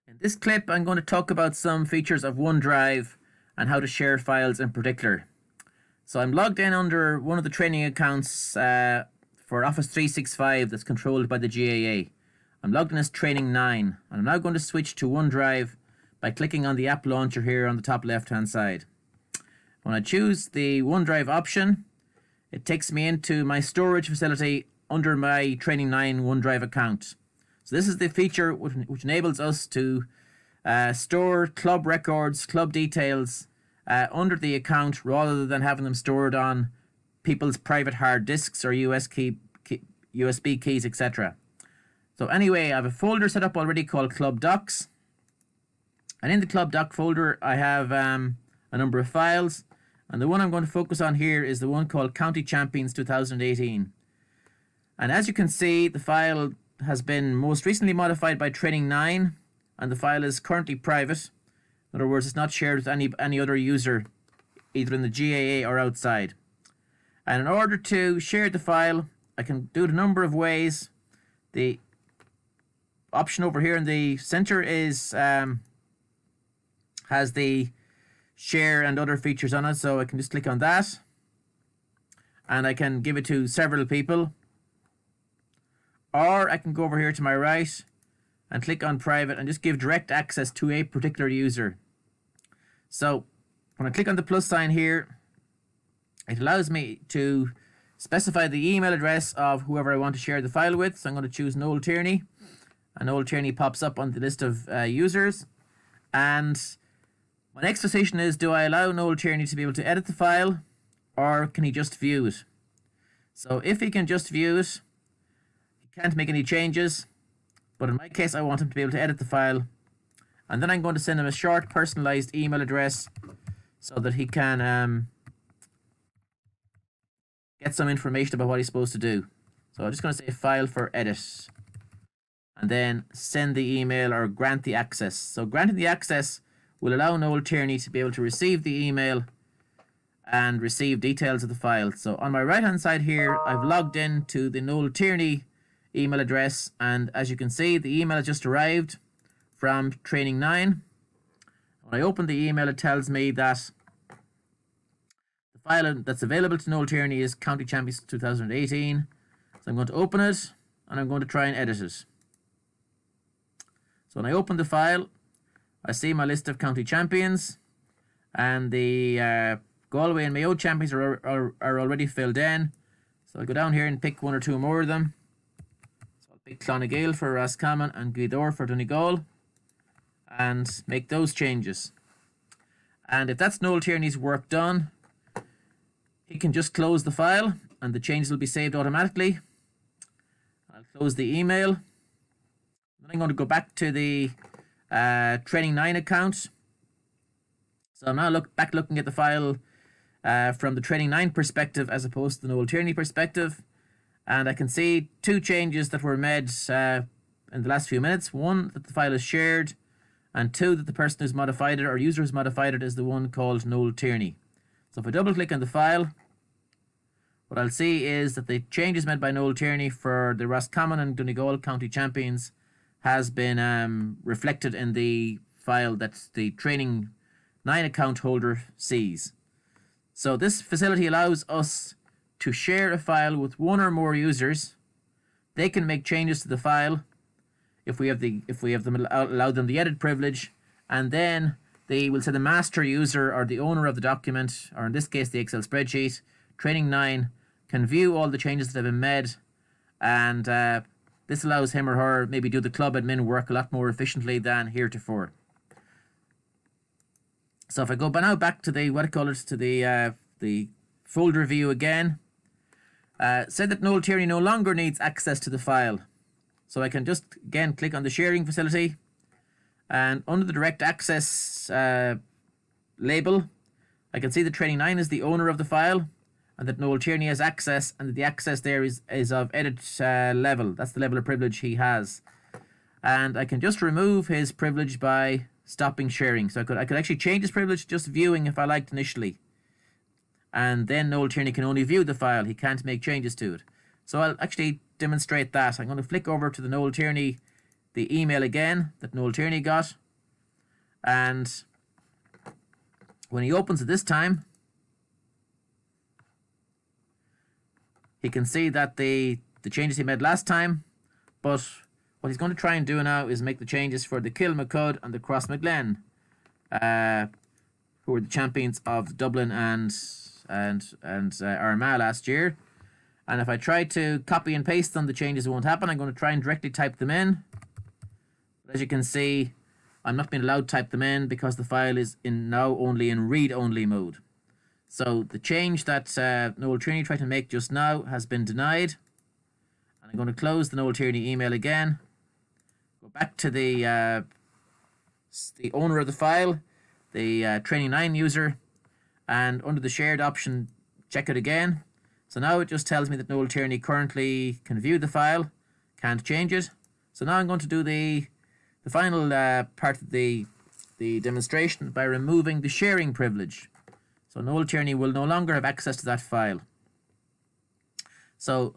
In this clip, I'm going to talk about some features of OneDrive and how to share files in particular. So I'm logged in under one of the training accounts for Office 365 that's controlled by the GAA. I'm logged in as Training 9, and I'm now going to switch to OneDrive by clicking on the app launcher here on the top left hand side. When I choose the OneDrive option, it takes me into my storage facility under my Training 9 OneDrive account. So this is the feature which enables us to store club records, club details under the account rather than having them stored on people's private hard disks or USB keys, etc. So anyway, I have a folder set up already called Club Docs. And in the Club Doc folder, I have a number of files. And the one I'm going to focus on here is the one called County Champions 2018. And as you can see, the file has been most recently modified by Training 9, and the file is currently private. In other words, it's not shared with any other user, either in the GAA or outside. And in order to share the file, I can do it a number of ways. The option over here in the center is has the share and other features on it, so I can just click on that, and I can give it to several people. Or I can go over here to my right and click on private and just give direct access to a particular user. So when I click on the plus sign here, it allows me to specify the email address of whoever I want to share the file with. So I'm going to choose Noel Tierney, and Noel Tierney pops up on the list of users. And my next decision is, do I allow Noel Tierney to be able to edit the file, or can he just view it? So if he can just view it, can't make any changes, but in my case I want him to be able to edit the file, and then I'm going to send him a short personalized email address so that he can get some information about what he's supposed to do. So I'm just going to say file for edit and then send the email or grant the access. So granting the access will allow Noel Tierney to be able to receive the email and receive details of the file. So on my right hand side here, I've logged in to the Noel Tierney email address, and as you can see, the email has just arrived from Training 9. When I open the email, it tells me that the file that's available to Noel Tierney is County Champions 2018. So I'm going to open it and I'm going to try and edit it. So when I open the file, I see my list of county champions, and the Galway and Mayo champions are already filled in. So I'll go down here and pick one or two more of them. Clonagale for Roscommon and Guidor for Donegal, and make those changes. And if that's Noel Tierney's work done, he can just close the file and the changes will be saved automatically. I'll close the email. Then I'm going to go back to the Training 9 account. So I'm now looking at the file from the Training 9 perspective as opposed to the Noel Tierney perspective. And I can see two changes that were made in the last few minutes. One, that the file is shared, and two, that the person who's modified it or user who's modified it is the one called Noel Tierney. So if I double click on the file, what I'll see is that the changes made by Noel Tierney for the Roscommon and Donegal County Champions has been reflected in the file that the Training 9 account holder sees. So this facility allows us to share a file with one or more users. They can make changes to the file if we have them allow them the edit privilege, and then they will say the master user or the owner of the document, or in this case the Excel spreadsheet, Training 9, can view all the changes that have been made, and this allows him or her maybe do the club admin work a lot more efficiently than heretofore. So if I go now back to the folder view again, say that Noel Tierney no longer needs access to the file. So I can just again click on the sharing facility, and under the direct access label, I can see that Training 9 is the owner of the file, and that Noel Tierney has access, and that the access there is of edit level. That's the level of privilege he has. And I can just remove his privilege by stopping sharing. So I could actually change his privilege just viewing if I liked initially. And then Noel Tierney can only view the file. He can't make changes to it. So I'll actually demonstrate that. I'm going to flick over to the Noel Tierney, the email again that Noel Tierney got. And when he opens it this time, he can see that the changes he made last time, but what he's going to try and do now is make the changes for the Kilmacud and the Crossmaglen, who were the champions of Dublin and Armagh last year. And if I try to copy and paste them, the changes won't happen. I'm going to try and directly type them in. But as you can see, I'm not being allowed to type them in because the file is now only in read-only mode. So the change that Noel Tierney tried to make just now has been denied. And I'm going to close the Noel Tierney email again. Go back to the owner of the file, the Training 9 user, and under the shared option, check it again. So now it just tells me that Noel Tierney currently can view the file, can't change it. So now I'm going to do the final part of the demonstration by removing the sharing privilege. So Noel Tierney will no longer have access to that file. So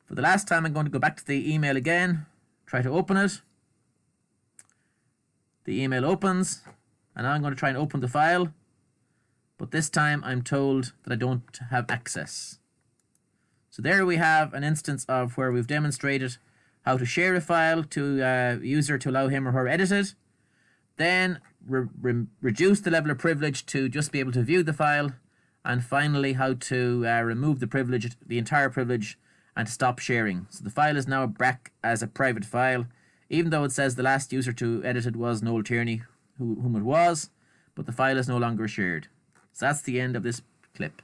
for the last time, I'm going to go back to the email again, try to open it. The email opens, and now I'm going to try and open the file. But this time I'm told that I don't have access. So there we have an instance of where we've demonstrated how to share a file to a user to allow him or her edit it. Then reduce the level of privilege to just be able to view the file. And finally how to remove the privilege, the entire privilege, and to stop sharing. So the file is now back as a private file, even though it says the last user to edit it was Noel Tierney, whom it was, but the file is no longer shared. So that's the end of this clip.